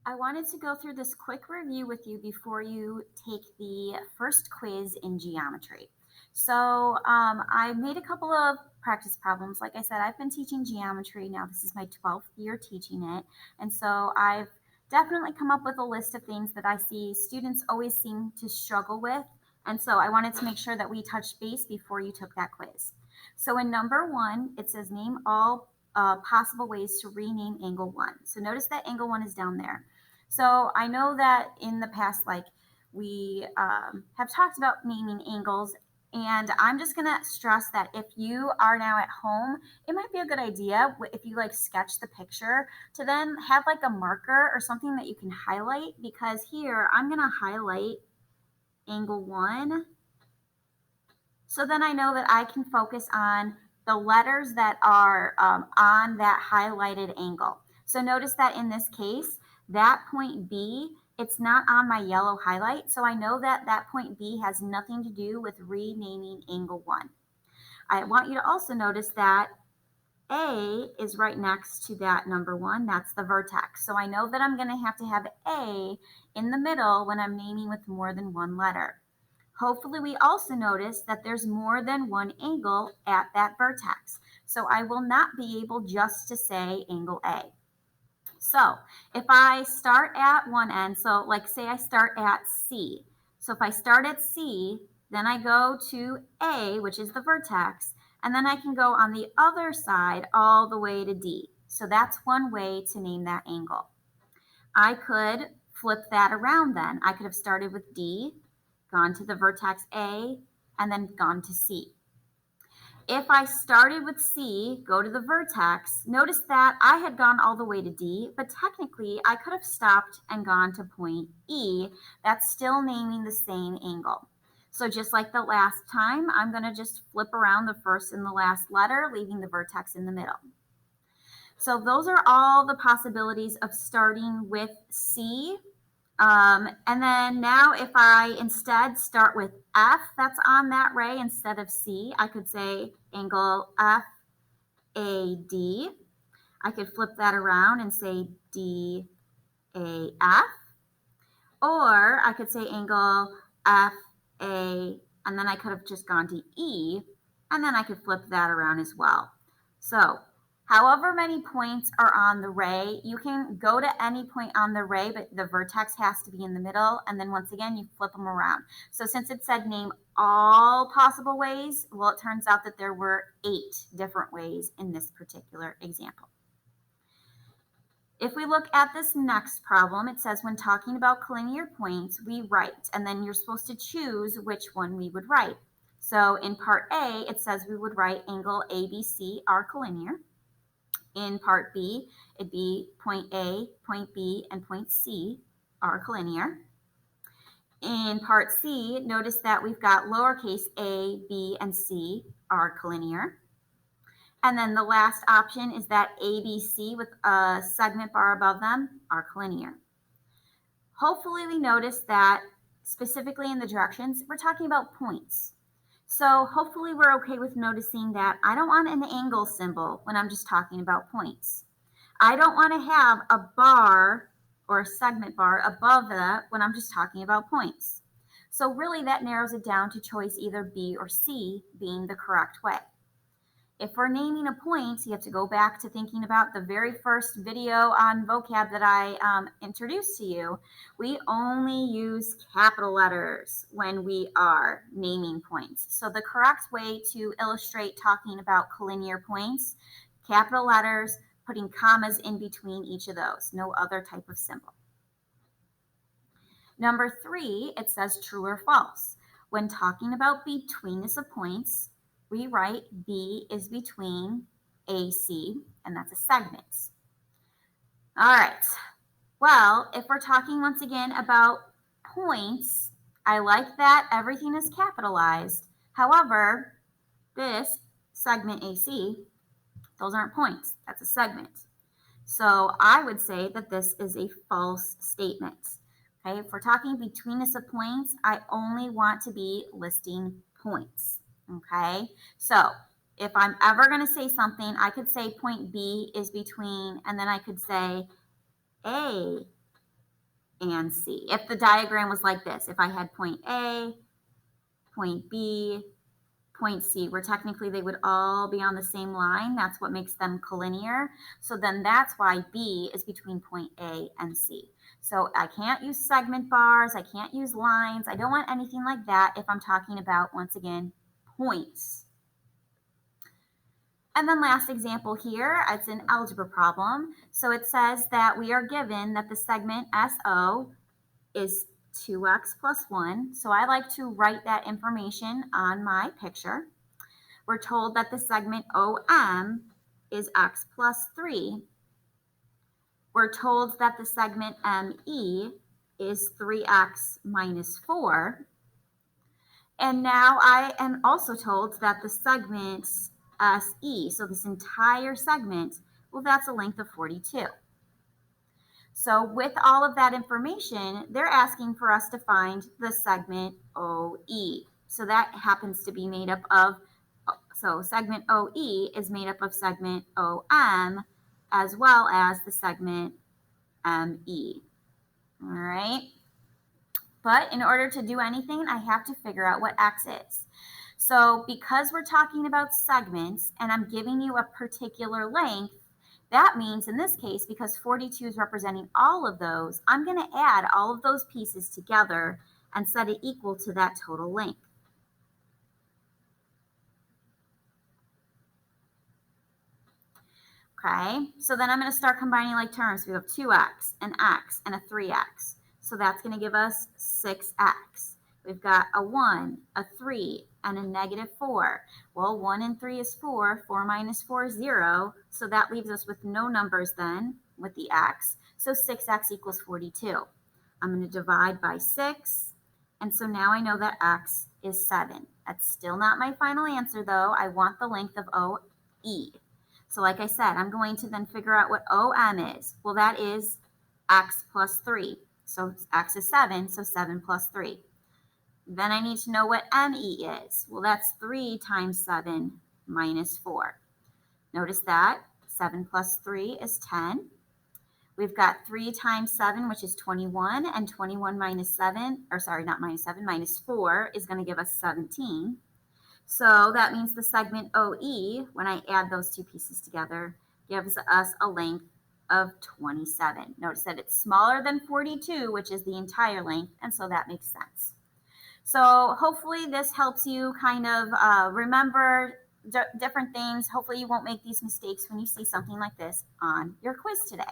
I wanted to go through this quick review with you before you take the first quiz in geometry. I made a couple of practice problems. Like I said, I've been teaching geometry now. This is my 12th year teaching it. And so I've definitely come up with a list of things that I see students always seem to struggle with. And so I wanted to make sure that we touched base before you took that quiz. So in number one, it says name all possible ways to rename angle one. So notice that angle one is down there. So I know that in the past, like we have talked about naming angles, and I'm just gonna stress that if you are now at home, it might be a good idea if you like sketch the picture to then have like a marker or something that you can highlight, because here I'm gonna highlight angle one. So then I know that I can focus on the letters that are on that highlighted angle. So notice that in this case, that point B, it's not on my yellow highlight. So I know that that point B has nothing to do with renaming angle one. I want you to also notice that A is right next to that number one. That's the vertex. So I know that I'm going to have A in the middle when I'm naming with more than one letter. Hopefully we also notice that there's more than one angle at that vertex. So I will not be able just to say angle A. So if I start at one end, so like say I start at C. So if I start at C, then I go to A, which is the vertex, and then I can go on the other side all the way to D. So that's one way to name that angle. I could flip that around then. I could have started with D, gone to the vertex A, and then gone to C. If I started with C, go to the vertex, notice that I had gone all the way to D, but technically I could have stopped and gone to point E. That's still naming the same angle. So just like the last time, I'm going to just flip around the first and the last letter, leaving the vertex in the middle. So those are all the possibilities of starting with C. And then now if I instead start with F that's on that ray instead of C, I could say angle FAD. I could flip that around and say DAF. Or I could say angle FA, and then I could have just gone to E, and then I could flip that around as well. So however many points are on the ray, you can go to any point on the ray, but the vertex has to be in the middle. And then once again, you flip them around. So since it said name all possible ways, well, it turns out that there were 8 different ways in this particular example. If we look at this next problem, it says when talking about collinear points, we write, and then you're supposed to choose which one we would write. So in part A, it says we would write angle ABC are collinear. In part B, it'd be point A, point B, and point C are collinear. In part C, notice that we've got lowercase a, b, and c are collinear. And then the last option is that ABC with a segment bar above them are collinear. Hopefully we notice that specifically in the directions, we're talking about points. So hopefully we're okay with noticing that I don't want an angle symbol when I'm just talking about points. I don't want to have a bar or a segment bar above that when I'm just talking about points. So really that narrows it down to choice either B or C being the correct way. If we're naming a point, you have to go back to thinking about the very first video on vocab that I introduced to you. We only use capital letters when we are naming points. So the correct way to illustrate talking about collinear points, capital letters, putting commas in between each of those, no other type of symbol. Number 3, it says true or false. When talking about betweenness of points, we write B is between AC, and that's a segment. All right. Well, if we're talking once again about points, I like that everything is capitalized. However, this segment AC, those aren't points. That's a segment. So I would say that this is a false statement. Okay, if we're talking betweenness of points, I only want to be listing points. Okay, so if I'm ever going to say something, I could say point B is between, and then I could say A and C. If the diagram was like this, if I had point A, point B, point C, where technically they would all be on the same line, that's what makes them collinear. So then that's why B is between point A and C. So I can't use segment bars, I can't use lines, I don't want anything like that if I'm talking about, once again, points. And then last example here, it's an algebra problem. So it says that we are given that the segment SO is 2x plus 1. So I like to write that information on my picture. We're told that the segment OM is x plus 3. We're told that the segment ME is 3x minus 4. And now I am also told that the segment SE, so this entire segment, well, that's a length of 42. So with all of that information, they're asking for us to find the segment OE. So that happens to be made up of, so segment OE is made up of segment OM as well as the segment ME. All right. But in order to do anything, I have to figure out what X is. So because we're talking about segments and I'm giving you a particular length, that means in this case, because 42 is representing all of those, I'm going to add all of those pieces together and set it equal to that total length. Okay, so then I'm going to start combining like terms. We have 2x, an x, and a 3x. So that's going to give us 6x. We've got a 1, a 3, and a negative 4. Well, 1 and 3 is 4. 4 minus 4 is 0. So that leaves us with no numbers then with the x. So 6x equals 42. I'm going to divide by 6. And so now I know that x is 7. That's still not my final answer, though. I want the length of OE. So like I said, I'm going to then figure out what OM is. Well, that is x plus 3. So x is 7, so 7 plus 3. Then I need to know what ME is. Well, that's 3 times 7 minus 4. Notice that 7 plus 3 is 10. We've got 3 times 7, which is 21, and 21 minus 7, or sorry, not minus 7, minus 4 is going to give us 17. So that means the segment OE, when I add those two pieces together, gives us a length of 27. Notice that it's smaller than 42, which is the entire length, and so that makes sense. So hopefully this helps you kind of remember different things. Hopefully you won't make these mistakes when you see something like this on your quiz today.